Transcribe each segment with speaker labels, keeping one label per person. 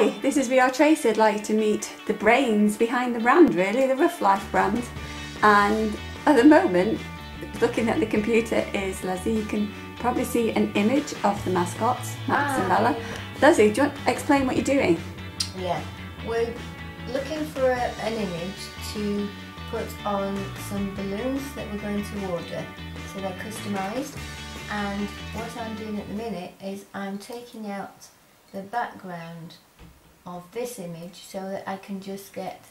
Speaker 1: Hi, this is VR Tracy. I'd like to meet the brains behind the brand, really, the Rufflife brand. And at the moment, looking at the computer is Leslie. You can probably see an image of the mascots, Max and Bella. Leslie, do you want to explain what you're doing?
Speaker 2: Yeah, we're looking for an image to put on some balloons that we're going to order, so they're customised. And what I'm doing at the minute is I'm taking out the background of this image so that I can just get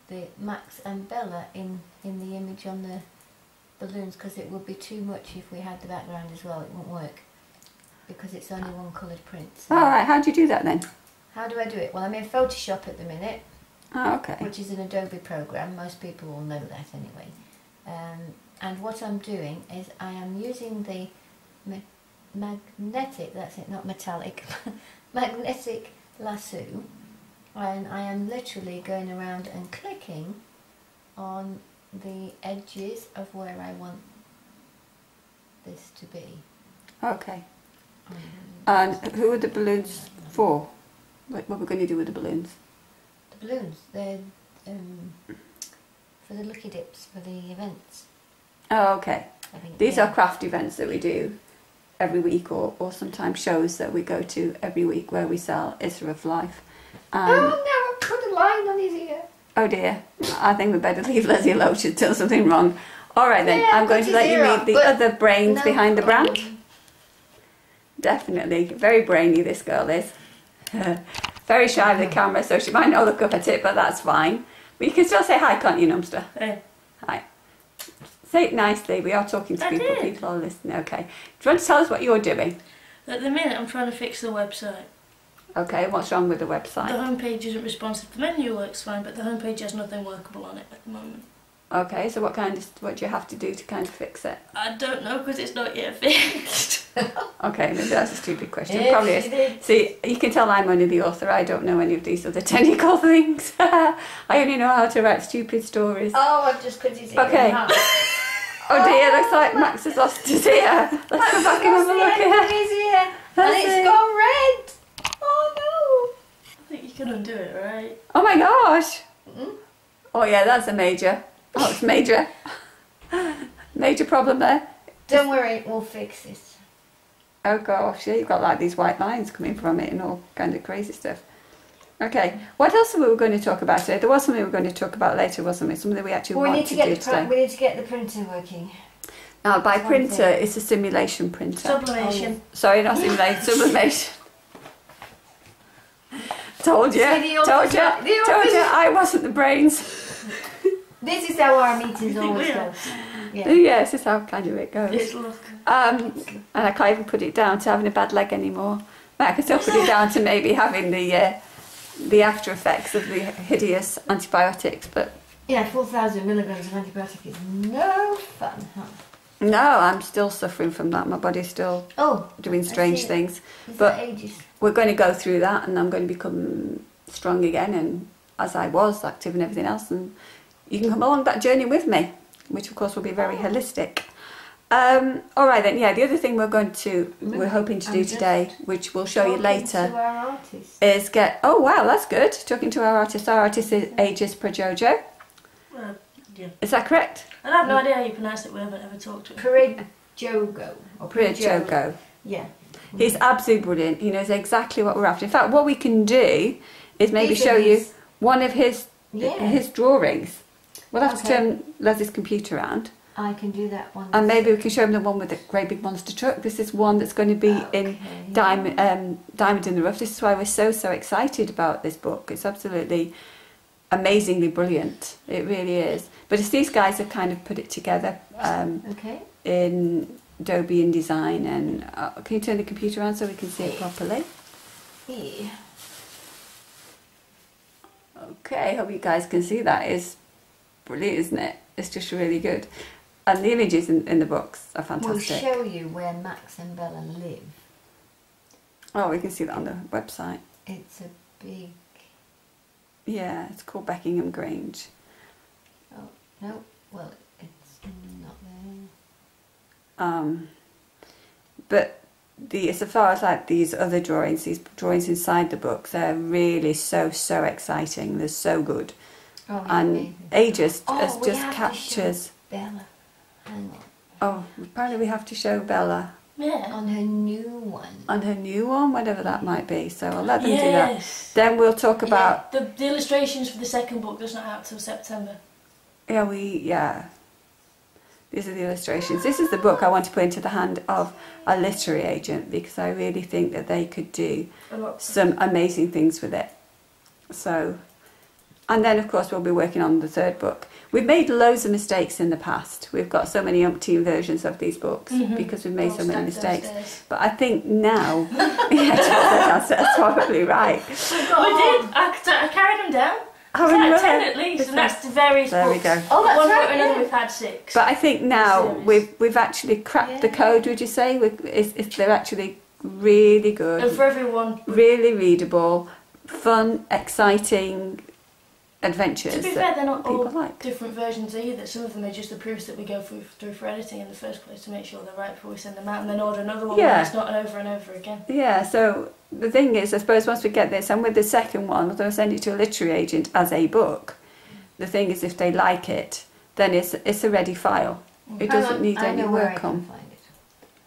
Speaker 2: the Max and Bella in the image on the balloons, because it would be too much if we had the background as well. It won't work because it's only one coloured print. So
Speaker 1: Alright, how do you do that then?
Speaker 2: how do I do it? Well, I'm in Photoshop at the minute.
Speaker 1: Oh, okay.
Speaker 2: Which is an Adobe program. Most people will know that anyway. And what I'm doing is I am using the magnetic, that's it, not metallic, magnetic lasso, and I am literally going around and clicking on the edges of where I want this to be.
Speaker 1: Okay. And who are the balloons for? What we're going to do with the balloons?
Speaker 2: The balloons, they're for the Lucky Dips, for the events.
Speaker 1: Oh, okay.
Speaker 2: I think,
Speaker 1: These
Speaker 2: yeah.
Speaker 1: are craft events that we do every week, or sometimes shows that we go to every week where we sell It's Rufflife.
Speaker 2: Oh no, put a line on his ear.
Speaker 1: Oh dear, I think we better leave Leslie alone. She's done something wrong. Alright then,
Speaker 2: Yeah,
Speaker 1: I'm going to let you meet the other brains behind the brand. Definitely, very brainy this girl is. Very shy of the camera, so she might not look up at it, but that's fine. But you can still say hi, can't you, Numster?
Speaker 3: Hey.
Speaker 1: Hi. Say it nicely, we are talking to people, people are listening. Okay. Do you want to tell us what you're doing?
Speaker 3: At the minute I'm trying to fix the website.
Speaker 1: Okay, what's wrong with the website?
Speaker 3: The homepage isn't responsive. The menu works fine, but the homepage has nothing workable on it at the moment.
Speaker 1: Okay, so what do you have to do to kind of fix it?
Speaker 3: I don't know, because it's not yet fixed.
Speaker 1: Okay, maybe that's a stupid question.
Speaker 2: Yes,
Speaker 1: Probably is. See, you can tell I'm only the author. I don't know any of these other technical things. I only know how to write stupid stories.
Speaker 2: Oh, I've just cut his ear.
Speaker 1: Okay.
Speaker 2: In half.
Speaker 1: Oh dear, looks like Max has lost his ear. Let's go back and have a look at
Speaker 2: his ear. And it's gone red. Oh
Speaker 3: I think you can undo it, right?
Speaker 1: Oh my gosh.
Speaker 2: no.
Speaker 1: Oh yeah, that's a major. Oh, it's major. Major problem there.
Speaker 2: Don't worry, we'll fix it.
Speaker 1: Oh gosh, yeah, you've got like these white lines coming from it and all kind of crazy stuff. Okay, what else were we going to talk about today? There was something we were going to talk about later, wasn't it? Something we actually
Speaker 2: Well,
Speaker 1: want to do today.
Speaker 2: we need to get the printer working.
Speaker 1: Now, by printer, it's a simulation printer.
Speaker 3: Sublimation.
Speaker 1: Sorry, not simulation, sublimation. Told you, I wasn't the brains.
Speaker 2: This is how our meetings always go. Yeah.
Speaker 1: Yes, this is how kind of it goes.
Speaker 3: Yes, look.
Speaker 1: And I can't even put it down to having a bad leg anymore. But I can still put it down to maybe having the after effects of the hideous antibiotics, but
Speaker 2: Yeah, 4,000 milligrams of antibiotic is no fun, huh?
Speaker 1: no, I'm still suffering from that. My body's still doing strange things. But
Speaker 2: ages.
Speaker 1: we're going to go through that, and I'm going to become strong again, and as I was, active and everything else, and you can come along that journey with me, which of course will be very holistic. All right then, yeah, the other thing we're hoping to do today, which we'll show you later,
Speaker 2: to our artist.
Speaker 1: is oh wow, that's good, talking to our artist. Our artist is Aegis Projojo.
Speaker 3: Yeah.
Speaker 1: Is that correct?
Speaker 3: I have no idea how you pronounce it. We haven't ever talked to him.
Speaker 1: Projojo.
Speaker 2: Yeah.
Speaker 1: He's absolutely brilliant. He knows exactly what we're after. In fact, what we can do is maybe show you one of his drawings. We'll have to turn Leslie's computer around.
Speaker 2: I can do that one.
Speaker 1: And maybe we can show him the one with the great big monster truck. This is one that's going to be in Diamond in the Rough. This is why we're so excited about this book. It's absolutely amazingly brilliant. It really is. But it's these guys have kind of put it together in Adobe InDesign. And can you turn the computer around so we can see it properly?
Speaker 2: Yeah.
Speaker 1: Okay, hope you guys can see that. It's brilliant, isn't it? It's just really good. And the images in the books are fantastic.
Speaker 2: We'll show you where Max and Bella live.
Speaker 1: Oh, we can see that on the website.
Speaker 2: It's a big...
Speaker 1: Yeah, it's called Beckingham Grange.
Speaker 2: Oh, no, well, it's not there.
Speaker 1: But as far as like these other drawings, these drawings inside the book, they're really so exciting. They're so good.
Speaker 2: Oh,
Speaker 1: And
Speaker 2: amazing.
Speaker 1: Aegis
Speaker 2: Oh,
Speaker 1: just
Speaker 2: we have to
Speaker 1: captures.
Speaker 2: show Bella. Hang on.
Speaker 1: Oh, apparently we have to show Bella
Speaker 3: Yeah.
Speaker 2: On her new one.
Speaker 1: on her new one, whatever that might be. So I'll let them do
Speaker 3: Yes.
Speaker 1: that. Then we'll talk about
Speaker 3: The illustrations for the second book does not out till September.
Speaker 1: These are the illustrations. This is the book I want to put into the hand of a literary agent because I really think that they could do
Speaker 3: A lot.
Speaker 1: some amazing things with it. So, and then of course we'll be working on the third book. We've made loads of mistakes in the past. We've got so many umpteen versions of these books because we've made
Speaker 3: All
Speaker 1: so many
Speaker 3: stacked
Speaker 1: mistakes.
Speaker 3: downstairs.
Speaker 1: But I think now, that's probably right.
Speaker 3: We did. I carried them down.
Speaker 1: Oh,
Speaker 3: Ten
Speaker 1: really?
Speaker 3: at least, and that's the various
Speaker 1: There we
Speaker 3: books.
Speaker 1: go.
Speaker 2: Oh, that's
Speaker 3: One
Speaker 2: right,
Speaker 3: book or another,
Speaker 2: yeah.
Speaker 3: we've had 6.
Speaker 1: But I think now
Speaker 3: Series.
Speaker 1: we've actually cracked the
Speaker 2: Yeah.
Speaker 1: code. Would you say? They're actually really
Speaker 3: and
Speaker 1: good,
Speaker 3: for everyone,
Speaker 1: really readable, fun, exciting adventures
Speaker 3: to be fair,
Speaker 1: that
Speaker 3: they're not
Speaker 1: people
Speaker 3: all
Speaker 1: like.
Speaker 3: different versions either. Some of them are just the proofs that we go through for editing in the first place to make sure they're right before we send them out, and then order another one
Speaker 1: Yeah.
Speaker 3: where it's not an over and over again.
Speaker 1: Yeah. So the thing is, I suppose once we get this, and with the second one, although I send it to a literary agent as a book, the thing is, if they like it, then it's a ready file. It
Speaker 2: Hang
Speaker 1: doesn't
Speaker 2: on,
Speaker 1: need
Speaker 2: I
Speaker 1: any
Speaker 2: know where I
Speaker 1: work
Speaker 2: can
Speaker 1: on.
Speaker 2: find it.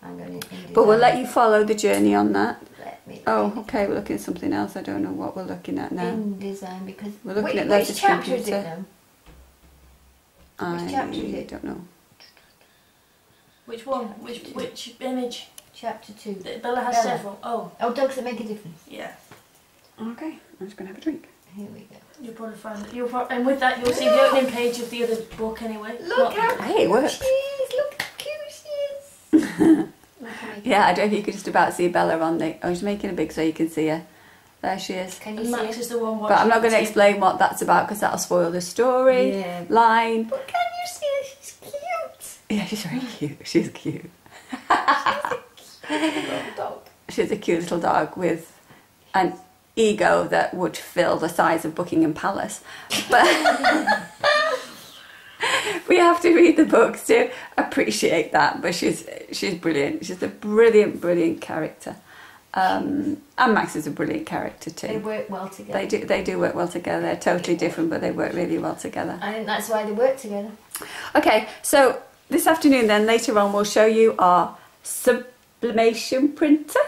Speaker 2: I'm going to.
Speaker 1: But we'll let you follow the journey on that.
Speaker 2: Let me.
Speaker 1: Oh, okay. We're looking at something else. I don't know what we're looking at now.
Speaker 2: InDesign because
Speaker 1: We're looking at
Speaker 2: which
Speaker 1: Leslie's
Speaker 2: chapter is
Speaker 1: computer.
Speaker 2: it now?
Speaker 1: I
Speaker 2: chapter is it?
Speaker 1: don't know.
Speaker 3: Which one? Which image?
Speaker 2: Chapter 2.
Speaker 3: Bella has
Speaker 2: Bella.
Speaker 3: several. Oh,
Speaker 2: Oh, dogs that make a difference.
Speaker 3: yeah.
Speaker 1: Okay. I'm just gonna have a drink.
Speaker 2: Here we go.
Speaker 3: You'll probably find it. And with that, you'll see the opening page of the other book anyway.
Speaker 2: Look how
Speaker 1: Hey, it works.
Speaker 2: cute she is. Look how cute she is.
Speaker 1: Yeah, I don't know if you could just about see Bella on the. I was making it big so you can see her. There she is.
Speaker 2: Can you
Speaker 3: And
Speaker 2: see
Speaker 3: Max
Speaker 2: it?
Speaker 3: is the one watching.
Speaker 1: But I'm not going to
Speaker 3: the TV.
Speaker 1: explain what that's about because that'll spoil the story
Speaker 2: Yeah.
Speaker 1: line.
Speaker 2: But can you see her? She's cute.
Speaker 1: Yeah, she's very cute. She's cute.
Speaker 2: Little dog.
Speaker 1: She's a cute little dog with an ego that would fill the size of Buckingham Palace. But we have to read the books to appreciate that. But she's brilliant. She's a brilliant character. And Max is a brilliant character too.
Speaker 2: They work well together.
Speaker 1: They do work well together. They're totally different, but they work really well together.
Speaker 2: I think that's why they work together.
Speaker 1: Okay, so this afternoon then, later on, we'll show you our sublimation printer.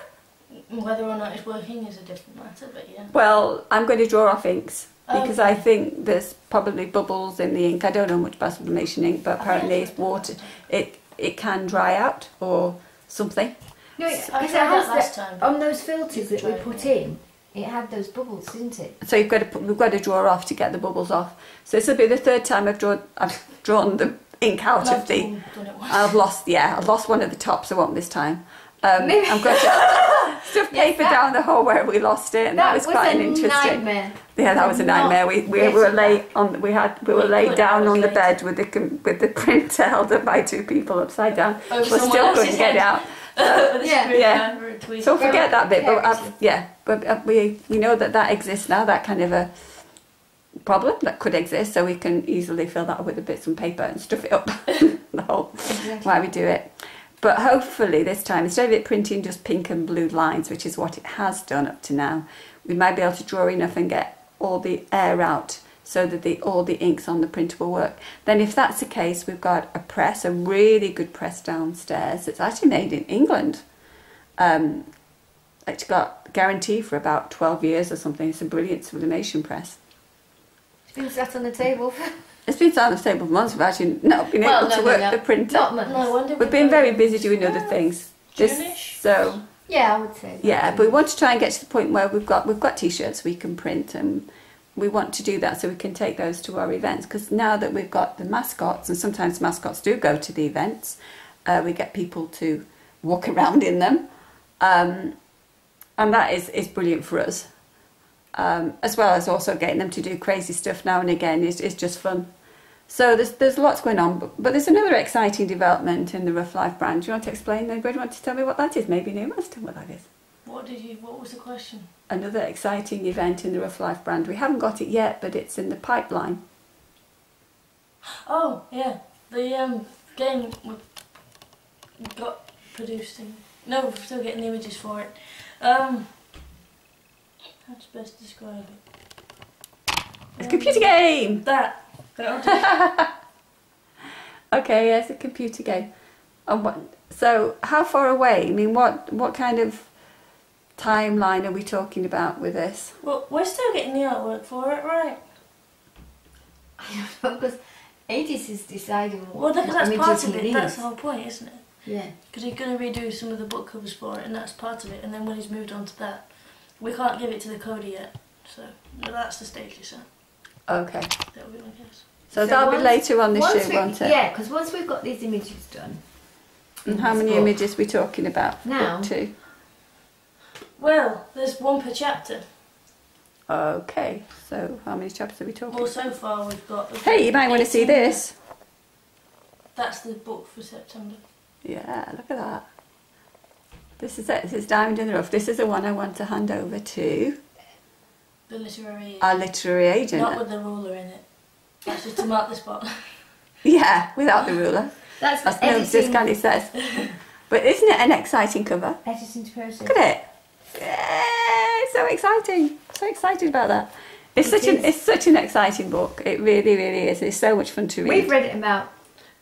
Speaker 3: Whether or not it's working is a different matter, but yeah.
Speaker 1: Well, I'm going to draw off inks because
Speaker 3: Okay.
Speaker 1: I think there's probably bubbles in the ink. I don't know much about sublimation ink, but apparently it's water. It can dry out or something.
Speaker 2: No,
Speaker 3: I
Speaker 2: because
Speaker 3: tried
Speaker 2: it
Speaker 3: that
Speaker 2: has
Speaker 3: last time.
Speaker 2: on those filters that we
Speaker 3: Tried,
Speaker 2: put
Speaker 3: yeah.
Speaker 2: in, it had those bubbles, didn't it?
Speaker 1: So we've got to draw off to get the bubbles off. So this will be the third time I've drawn the ink out of the.
Speaker 3: Done it once.
Speaker 1: I've lost one of the tops. I won't this time.
Speaker 2: Maybe-
Speaker 1: I've got to stuff
Speaker 2: Yes,
Speaker 1: paper
Speaker 2: that-
Speaker 1: down the hole where we lost it, and that was quite an interesting.
Speaker 2: nightmare.
Speaker 1: Yeah, that was a nightmare. We were laid on. We were laid
Speaker 3: put
Speaker 1: down
Speaker 3: hours
Speaker 1: on the
Speaker 3: later.
Speaker 1: bed with the printer held up by 2 people upside down.
Speaker 3: Over
Speaker 1: We
Speaker 3: someone
Speaker 1: still
Speaker 3: else's
Speaker 1: couldn't get it
Speaker 3: head.
Speaker 1: out.
Speaker 3: With a
Speaker 2: Yeah.
Speaker 3: screwdriver or a tweezer.
Speaker 1: So forget that bit. But
Speaker 2: carelessly.
Speaker 1: we know that exists now. That kind of a problem that could exist. So we can easily fill that up with the bits of paper and stuff it up the hole while we do it. But hopefully this time, instead of it printing just pink and blue lines, which is what it has done up to now, we might be able to draw enough and get all the air out so that all the inks on the printer will work. Then if that's the case, we've got a press, a really good press downstairs. It's actually made in England. It's got guarantee for about 12 years or something. It's a brilliant sublimation press.
Speaker 2: It's been sat on the table for
Speaker 1: It's been sat on the table for months. We've actually not been able to work the printer.
Speaker 2: Not months.
Speaker 3: No, when did
Speaker 1: We've
Speaker 3: we
Speaker 1: been
Speaker 3: go?
Speaker 1: very busy doing other things.
Speaker 3: June-ish?
Speaker 1: So
Speaker 2: Yeah, I would say.
Speaker 1: yeah, but we want to try and get to the point where we've got t-shirts we can print, and we want to do that so we can take those to our events. Because now that we've got the mascots, and sometimes mascots do go to the events, we get people to walk around in them, and that is brilliant for us. As well as also getting them to do crazy stuff now and again is just fun. So there's lots going on, but there's another exciting development in the Rufflife brand. Do you want to explain? Anybody want to tell me what that is? Maybe Neil wants to tell me what that is.
Speaker 3: What was the question?
Speaker 1: Another exciting event in the Rufflife brand. We haven't got it yet, but it's in the pipeline.
Speaker 3: Oh, yeah. The game we got produced in No, we're still getting the images for it. How to best describe it?
Speaker 1: It's a computer game!
Speaker 3: That'll do.
Speaker 1: Okay, yes, a computer game. And what, so, how far away? I mean, what kind of timeline are we talking about with this?
Speaker 3: Well, we're still getting the artwork for it, right?
Speaker 2: I don't know, because Aegis is deciding
Speaker 3: Well,
Speaker 2: what
Speaker 3: that's
Speaker 2: images
Speaker 3: part of
Speaker 2: he
Speaker 3: it.
Speaker 2: needs.
Speaker 3: That's the whole point, isn't it?
Speaker 2: Yeah.
Speaker 3: Because he's going to redo some of the book covers for it, and that's part of it. And then when he's moved on to that, we can't give it to the coder yet. So that's the stage it's at.
Speaker 1: Okay.
Speaker 3: That would be my guess.
Speaker 1: So that'll be later on this year, won't it?
Speaker 2: Yeah, because once we've got these images done.
Speaker 1: And how many images are we talking about?
Speaker 2: Now?
Speaker 1: Book 2.
Speaker 3: Well, there's one per chapter.
Speaker 1: Okay, so how many chapters are we talking?
Speaker 3: Well, so far we've got...
Speaker 1: Hey, you might want to see
Speaker 3: 18.
Speaker 1: this.
Speaker 3: That's the book for September.
Speaker 1: Yeah, look at that. This is it. This is Diamond in the Rough. This is the one I want to hand over to
Speaker 3: The literary...
Speaker 1: our literary agent.
Speaker 3: Not with the ruler in it. That's just to mark the spot.
Speaker 1: Yeah, without the ruler.
Speaker 2: That's
Speaker 1: no, just Candy says. But isn't it an exciting cover?
Speaker 2: editing to person.
Speaker 1: Look at it. Yeah, it's so exciting. So excited about that. It's such an exciting book. It really, really is. It's so much fun to read.
Speaker 2: We've read it about,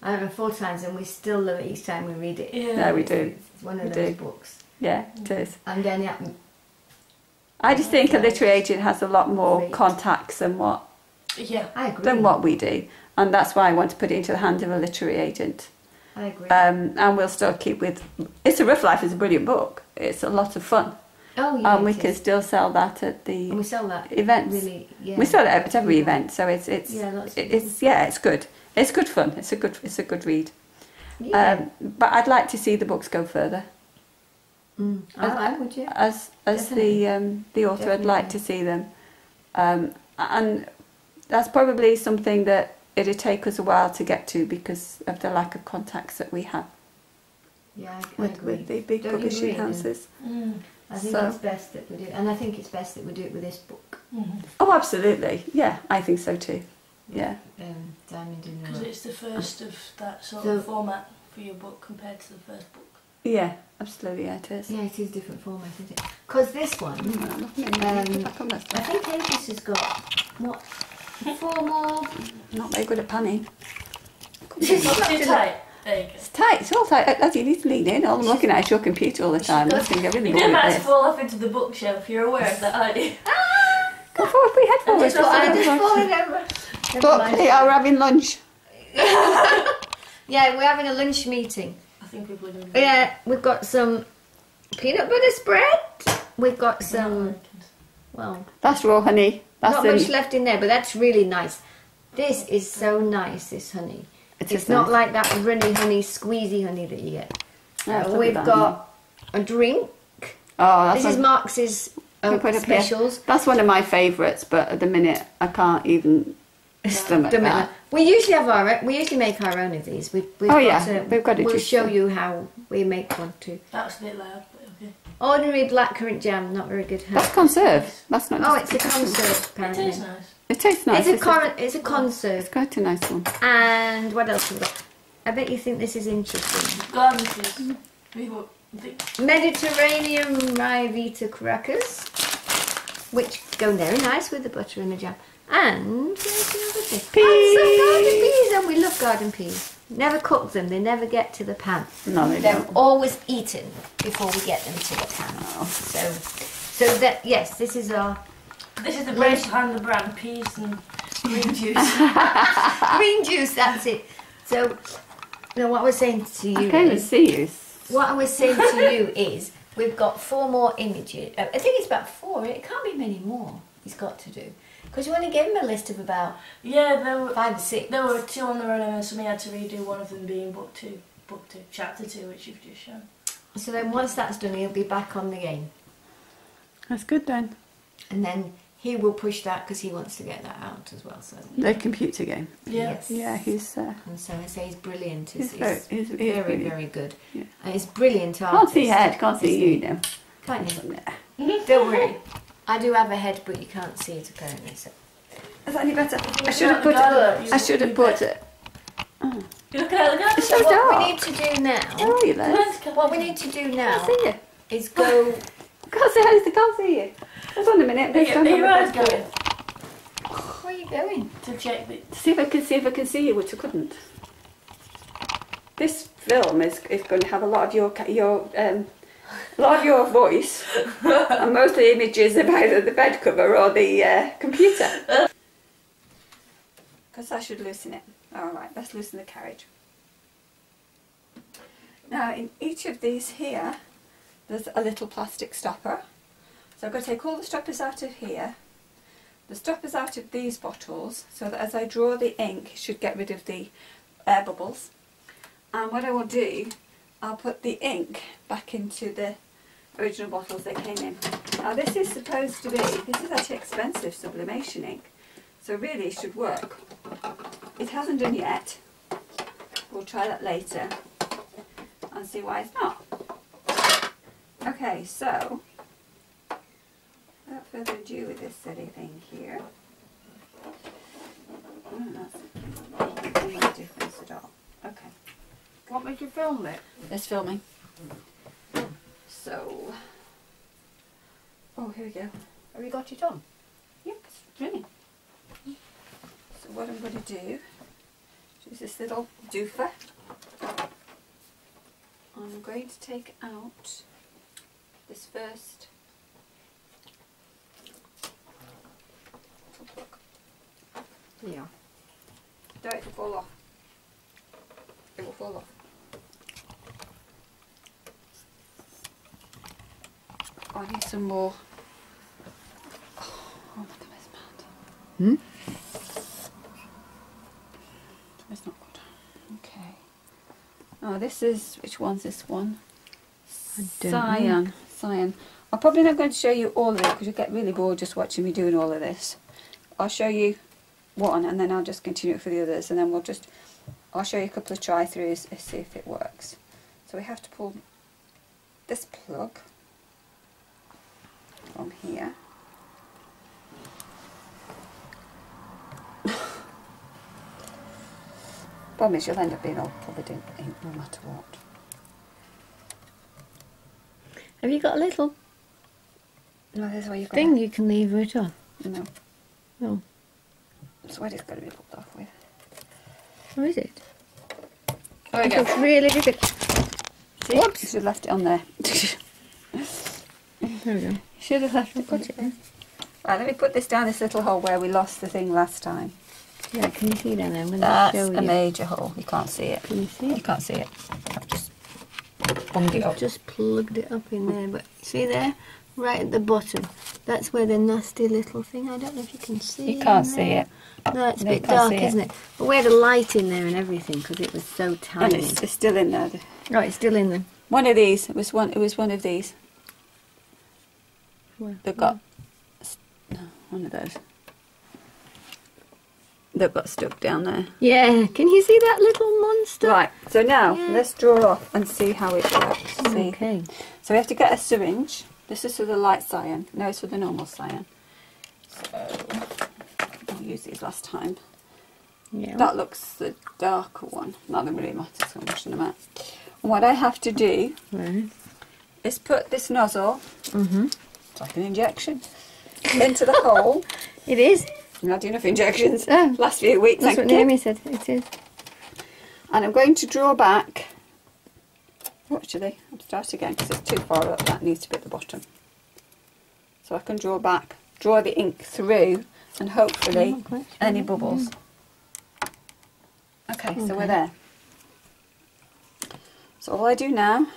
Speaker 2: I don't know, 4 times, and we still love it each time we read it.
Speaker 3: Yeah.
Speaker 1: Yeah, we do.
Speaker 2: It's one of
Speaker 1: We
Speaker 2: those
Speaker 1: do.
Speaker 2: books.
Speaker 1: Yeah, it is.
Speaker 2: And then, yeah,
Speaker 1: I just think a literary agent has a lot more
Speaker 2: Great.
Speaker 1: contacts than what
Speaker 2: I agree.
Speaker 1: we do, and that's why I want to put it into the hand of a literary agent.
Speaker 2: I agree.
Speaker 1: And we'll still keep with. It's a Rufflife is a brilliant book. It's a lot of fun,
Speaker 2: oh, yeah.
Speaker 1: and we
Speaker 2: it
Speaker 1: can
Speaker 2: is.
Speaker 1: still sell that at the
Speaker 2: And we sell that.
Speaker 1: events.
Speaker 2: Really, yeah.
Speaker 1: We sell it at every event, so it's
Speaker 2: Yeah, lots of
Speaker 1: it's good. It's good fun. It's a good read.
Speaker 2: Yeah.
Speaker 1: But I'd like to see the books go further.
Speaker 2: I would, yeah.
Speaker 1: As the author, I'd like to see them, and that's probably something that it'd take us a while to get to because of the lack of contacts that we have
Speaker 2: Yeah, I
Speaker 1: with
Speaker 2: agree.
Speaker 1: the big
Speaker 2: Don't you
Speaker 1: publishing
Speaker 2: agree,
Speaker 1: houses.
Speaker 2: I think
Speaker 1: So-
Speaker 2: it's best that we do, and I think it's best that we do it with this book,
Speaker 1: Oh, absolutely. Yeah, I think so too. Yeah.
Speaker 2: Diamond in the
Speaker 3: Because
Speaker 2: Rough.
Speaker 3: it's the first of that sort
Speaker 2: So-
Speaker 3: of format for your book compared to the first book.
Speaker 1: Yeah, absolutely. Yeah, it is.
Speaker 2: Yeah, it is different format, isn't it? Because this one,
Speaker 1: Back on that
Speaker 2: I
Speaker 1: stuff.
Speaker 2: think Aegis has got, what, 4 more?
Speaker 1: Not very good at panning.
Speaker 3: It's not too tight. There you go.
Speaker 1: It's tight. It's all tight. As you need to lean in. All I'm looking at is your computer all the time. That's going to get really
Speaker 3: You
Speaker 1: bored
Speaker 3: didn't
Speaker 1: at
Speaker 3: have to
Speaker 1: this.
Speaker 3: fall off into the bookshelf. You're aware of that, aren't you?
Speaker 1: Go forward, put your head forward.
Speaker 3: just got-
Speaker 2: I'm just falling over. Never
Speaker 1: But
Speaker 2: mind.
Speaker 1: they are having lunch.
Speaker 2: Yeah, we're having a lunch meeting.
Speaker 3: I think people are doing
Speaker 2: Yeah, we've got some peanut butter spread. We've got some, well,
Speaker 1: That's raw honey. That's
Speaker 2: not much left in there, but that's really nice. This is so nice, this honey.
Speaker 1: It's
Speaker 2: It's
Speaker 1: just
Speaker 2: not
Speaker 1: nice.
Speaker 2: like that runny honey, squeezy honey that you get.
Speaker 1: Yeah, it's lovely,
Speaker 2: We've
Speaker 1: that
Speaker 2: got a drink.
Speaker 1: Oh, that's
Speaker 2: This is
Speaker 1: one-
Speaker 2: Marx's
Speaker 1: Can we put it up here?
Speaker 2: specials.
Speaker 1: That's one of my favourites, but at the minute I can't even stomach
Speaker 2: Don't
Speaker 1: that.
Speaker 2: matter. We usually have we usually make our own of these. We've
Speaker 1: Oh,
Speaker 2: got
Speaker 1: yeah, we've got a
Speaker 2: We'll
Speaker 1: juice
Speaker 2: show
Speaker 1: one.
Speaker 2: you how we make one too.
Speaker 3: That was a bit loud, but okay.
Speaker 2: Ordinary blackcurrant jam, not very good.
Speaker 1: That's conserve. That's not.
Speaker 2: Oh,
Speaker 1: just-
Speaker 2: it's a conserve
Speaker 3: It
Speaker 2: apparently.
Speaker 3: tastes nice.
Speaker 1: It tastes nice.
Speaker 2: It's a conserve.
Speaker 1: It's quite a nice one.
Speaker 2: And what else have we got? I bet you think this is interesting.
Speaker 3: Garden cheese. I think
Speaker 2: Mediterranean rye vita crackers, which go very nice with the butter and the jam. And where's the other thing?
Speaker 1: Peas.
Speaker 2: And some garden peas, and we love garden peas. Never cook them; they never get to the pan.
Speaker 1: No, they
Speaker 2: They're
Speaker 1: don't.
Speaker 2: always eaten before we get them to the pan. So that yes, this is our
Speaker 3: this is the brain behind the brand, peas and green juice.
Speaker 2: green juice. That's it. So, now what I was saying to you
Speaker 1: I can't even
Speaker 2: is,
Speaker 1: see you.
Speaker 2: what I was saying to you is, we've got 4 more images. I think it's about 4. It can't be many more. He's got to do because you only gave him a list of about
Speaker 3: Yeah, there were
Speaker 2: 5 or 6.
Speaker 3: there were 2 on the run, and then somebody had to redo one of them being book 2, chapter 2, which you've just shown.
Speaker 2: So then once that's done, he'll be back on the game,
Speaker 1: That's good then.
Speaker 2: and then he will push that because he wants to get that out as well. So
Speaker 1: The computer game.
Speaker 3: Yeah.
Speaker 2: yes.
Speaker 1: Yeah, he's.
Speaker 2: And so I say he's brilliant.
Speaker 1: He's
Speaker 2: He's
Speaker 1: very
Speaker 2: very,
Speaker 1: brilliant.
Speaker 2: very good.
Speaker 1: Yeah.
Speaker 2: And he's brilliant
Speaker 1: Can't
Speaker 2: artist.
Speaker 1: see head. Can't see
Speaker 2: isn't he?
Speaker 1: you now.
Speaker 2: Can't you? Don't worry. I do have a head, but you can't see it apparently. So.
Speaker 1: Is that any better? I
Speaker 3: you
Speaker 1: should have
Speaker 3: got
Speaker 1: put.
Speaker 3: the colour,
Speaker 1: I should have
Speaker 3: you
Speaker 1: put
Speaker 3: bet.
Speaker 1: it. Oh,
Speaker 3: Look at
Speaker 1: It's so
Speaker 2: What
Speaker 1: dark.
Speaker 2: we need to do now,
Speaker 1: Where are you, Les?
Speaker 2: what we need to do
Speaker 1: I
Speaker 2: now
Speaker 1: can't see you.
Speaker 2: is go.
Speaker 1: I can't see I can't see you. Hold on a minute. Let's stand on the
Speaker 3: Where
Speaker 1: bed.
Speaker 3: going?
Speaker 2: Where are you going?
Speaker 3: To check the...
Speaker 1: See if I can see you, which I couldn't. This film is going to have a lot of your voice, and most of the images of either the bed cover or the computer. Because I should loosen it. All right, let's loosen the carriage. Now, in each of these here, there's a little plastic stopper. So I'm going to take all the stoppers out of here, the stoppers out of these bottles, so that as I draw the ink, it should get rid of the air bubbles. And what I will do, I'll put the ink back into the original bottles they came in. Now this is supposed to be, this is actually expensive sublimation ink, so really it should work. It hasn't done yet. We'll try that later and see why it's not. Okay, so without further ado with this silly thing here. That's not a difference at all. Okay.
Speaker 2: Want me to film it?
Speaker 1: It's filming. So, oh, here we go.
Speaker 2: Have you got it on?
Speaker 1: Yep, it's running. So what I'm going to do is this little doofer. I'm going to take out this first plug.
Speaker 2: Yeah.
Speaker 1: Don't it will fall off. It will fall off. I need some more. Oh, my God, it's mad. It's not good. Okay. Oh, this is, which one's this one? Cyan. Cyan. I'm probably not going to show you all of it because you get really bored just watching me doing all of this. I'll show you one and then I'll just continue it for the others, and then I'll show you a couple of try-throughs and see if it works. So we have to pull this plug from here. Problem is you'll end up being all covered in ink no matter what.
Speaker 2: Have you got a little
Speaker 1: No, this is where you've got
Speaker 2: thing you can lever it on?
Speaker 1: No.
Speaker 2: Oh.
Speaker 1: That's what it's got to be pulled off with.
Speaker 2: Or is it?
Speaker 1: There we go.
Speaker 2: It's really difficult.
Speaker 1: See? Whoops. You should have left it on there.
Speaker 2: There we go.
Speaker 1: Should have left it. Right, let me put this down this little hole where we lost the thing last time.
Speaker 2: Yeah, can you see that now? I'm going to
Speaker 1: That's
Speaker 2: show you.
Speaker 1: a major hole. You can't see it.
Speaker 2: Can you see
Speaker 1: You
Speaker 2: it?
Speaker 1: can't see it. I've just bunged it
Speaker 2: I've
Speaker 1: up.
Speaker 2: just plugged it up in there, but see there? Right at the bottom. That's where the nasty little thing, I don't know if you can see.
Speaker 1: You can't
Speaker 2: in
Speaker 1: see
Speaker 2: there.
Speaker 1: it.
Speaker 2: No, it's a
Speaker 1: No, you
Speaker 2: bit
Speaker 1: can't
Speaker 2: dark,
Speaker 1: see it.
Speaker 2: isn't it? But we had a light in there and everything because it was so
Speaker 1: And
Speaker 2: tiny.
Speaker 1: it's still in there.
Speaker 2: Oh, it's still in there.
Speaker 1: One of these. It was one of these.
Speaker 2: Where?
Speaker 1: They've got no, one of those. They've got stuck down there.
Speaker 2: Yeah, can you see that little monster?
Speaker 1: Right. So now
Speaker 2: Yeah.
Speaker 1: let's draw off and see how it works. See.
Speaker 2: Okay.
Speaker 1: So we have to get a syringe. This is for the light cyan. No, it's for the normal cyan. So I used these last time.
Speaker 2: Yeah.
Speaker 1: That looks the darker one. Not that really matters so much in a minute. And what I have to do
Speaker 2: Right.
Speaker 1: is put this nozzle,
Speaker 2: Mm-hmm.
Speaker 1: it's like an injection, into the hole.
Speaker 2: It is.
Speaker 1: I've had enough injections
Speaker 2: Oh.
Speaker 1: last few weeks,
Speaker 2: That's
Speaker 1: thank
Speaker 2: what
Speaker 1: you.
Speaker 2: Naomi said. It is.
Speaker 1: And I'm going to draw back. Oh, actually, I'll start again because it's too far up. That needs to be at the bottom. So I can draw back, draw the ink through, and hopefully
Speaker 2: I'm not quite sure.
Speaker 1: any bubbles. Okay, so we're
Speaker 2: Okay.
Speaker 1: there. So all I do now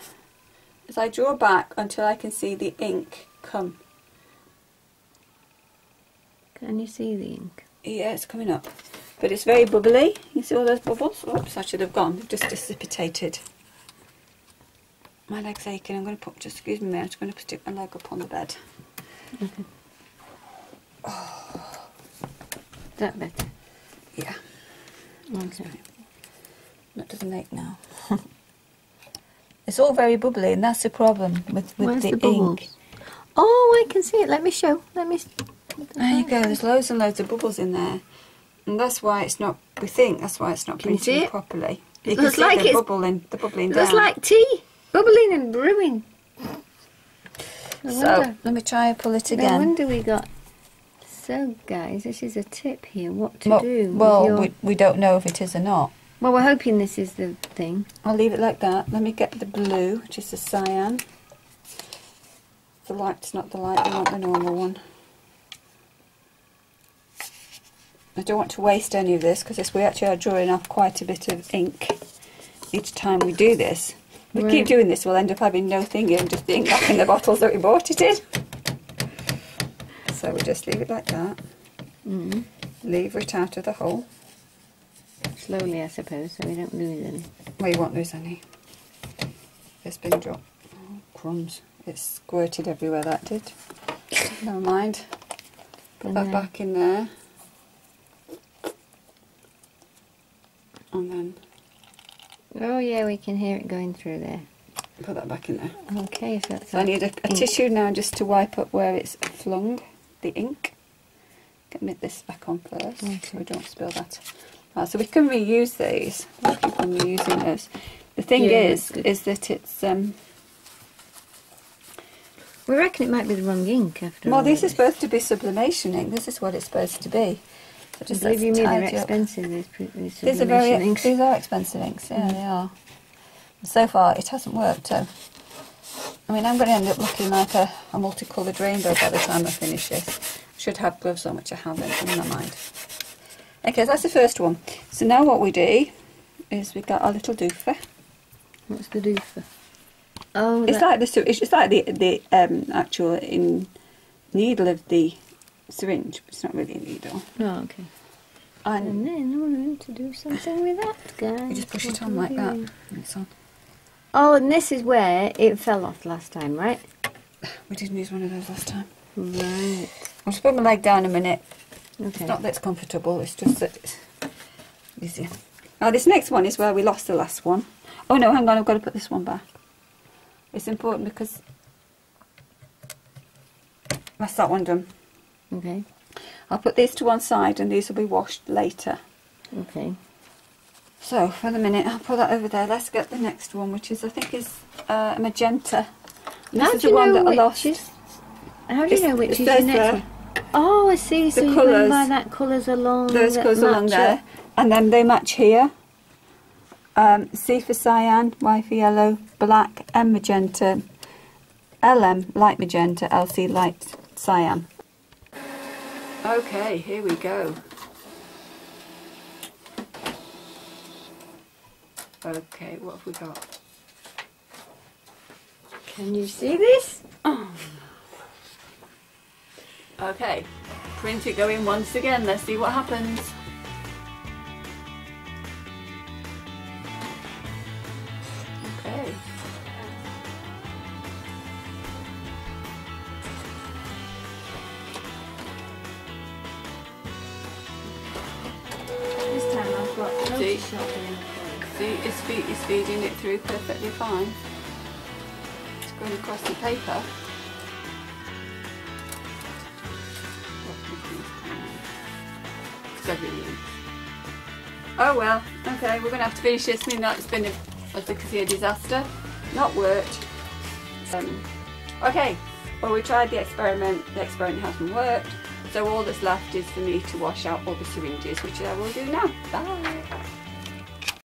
Speaker 1: is I draw back until I can see the ink come.
Speaker 2: Can you see the ink?
Speaker 1: Yeah, it's coming up. But it's very bubbly. You see all those bubbles? Oops, I should have gone. They've just dissipated. My leg's aching. I'm going to put, just excuse me, I'm just going to stick my leg up on the bed.
Speaker 2: Okay. That better.
Speaker 1: Yeah.
Speaker 2: Okay.
Speaker 1: That doesn't ache now. It's all very bubbly, and that's the problem with
Speaker 2: Where's
Speaker 1: the
Speaker 2: the bubbles?
Speaker 1: ink.
Speaker 2: Oh, I can see it. Let me show. Let me.
Speaker 1: There you go. There's loads and loads of bubbles in there, and that's why it's not. We think that's why it's not
Speaker 2: Can you see
Speaker 1: printing
Speaker 2: it?
Speaker 1: properly. You can
Speaker 2: looks
Speaker 1: see
Speaker 2: like
Speaker 1: the
Speaker 2: it's
Speaker 1: bubbling down.
Speaker 2: looks like tea, bubbling and brewing.
Speaker 1: So let me try and pull it
Speaker 2: No
Speaker 1: again.
Speaker 2: wonder we got. So guys, this is a tip here. What to do?
Speaker 1: Well,
Speaker 2: with your...
Speaker 1: we don't know if it is or not.
Speaker 2: Well, we're hoping this is the thing.
Speaker 1: I'll leave it like that. Let me get the blue, which is the cyan. The light's not the light, we want the normal one. I don't want to waste any of this because we actually are drawing off quite a bit of ink each time we do this. If we keep doing this, we'll end up having no thingy and just the ink back in the bottles that we bought it in. So we just leave it like that. Lever it out of the hole.
Speaker 2: Slowly, I suppose, so we don't lose any.
Speaker 1: Well, you won't lose any. It's been dropped. Oh, crumbs. It's squirted everywhere, that did. Never mind. Put that back in there. And then...
Speaker 2: Oh yeah, we can hear it going through there.
Speaker 1: Put that back in there.
Speaker 2: Okay, so that's...
Speaker 1: So I need a tissue now just to wipe up where it's flung, the ink. Get this back on first, so we don't spill that. Right, so we can reuse these. We'll keep on reusing those. The thing is that it's...
Speaker 2: we reckon it might be the wrong ink after all.
Speaker 1: Well, this is supposed to be sublimation ink. This is what it's supposed to be. So just
Speaker 2: believe you me, they're
Speaker 1: tidy up.
Speaker 2: expensive, these
Speaker 1: These are
Speaker 2: sublimation inks.
Speaker 1: These are expensive inks, yeah, they are. So far, it hasn't worked, so... I mean, I'm going to end up looking like a multicoloured rainbow by the time I finish this. I should have gloves on, which I haven't, never mind. Okay, so that's the first one. So now what we do is we've got our little doofer.
Speaker 2: What's the doofer? Oh,
Speaker 1: it's like the actual needle of the syringe, but it's not really a needle.
Speaker 2: Oh, okay.
Speaker 1: And
Speaker 2: then we're going to do something with that, guys.
Speaker 1: you just push it on like that, and it's on.
Speaker 2: Oh, and this is where it fell off last time, right?
Speaker 1: We didn't use one of those last time.
Speaker 2: Right.
Speaker 1: I'll just put my leg down a minute.
Speaker 2: Okay.
Speaker 1: It's not that it's comfortable, it's just that it's easier. Now this next one is where we lost the last one. Oh no, hang on, I've got to put this one back. It's important because that's that one done.
Speaker 2: Okay.
Speaker 1: I'll put these to one side and these will be washed later.
Speaker 2: Okay.
Speaker 1: So for the minute, I'll put that over there. Let's get the next one, which is, I think, is magenta. This is the one that I lost.
Speaker 2: How do you know which is the next one? Oh, I see. So you're going by that colours along.
Speaker 1: Those colours along there, and then they match here. C for cyan, Y for yellow, black, M magenta, LM light magenta, LC light cyan. Okay, here we go. Okay, what have we got?
Speaker 2: Can you see this?
Speaker 1: Oh. Okay, print it going once again. Let's see what happens. Okay.
Speaker 2: This time I've got Photoshop in.
Speaker 1: See, it's feeding it through perfectly fine. It's going across the paper. Oh well, okay, we're going to have to finish this. I mean, that's been, as you can see, a disaster. Not worked. Okay, well, we tried the experiment hasn't worked, so all that's left is for me to wash out all the syringes, which I will do now. Bye!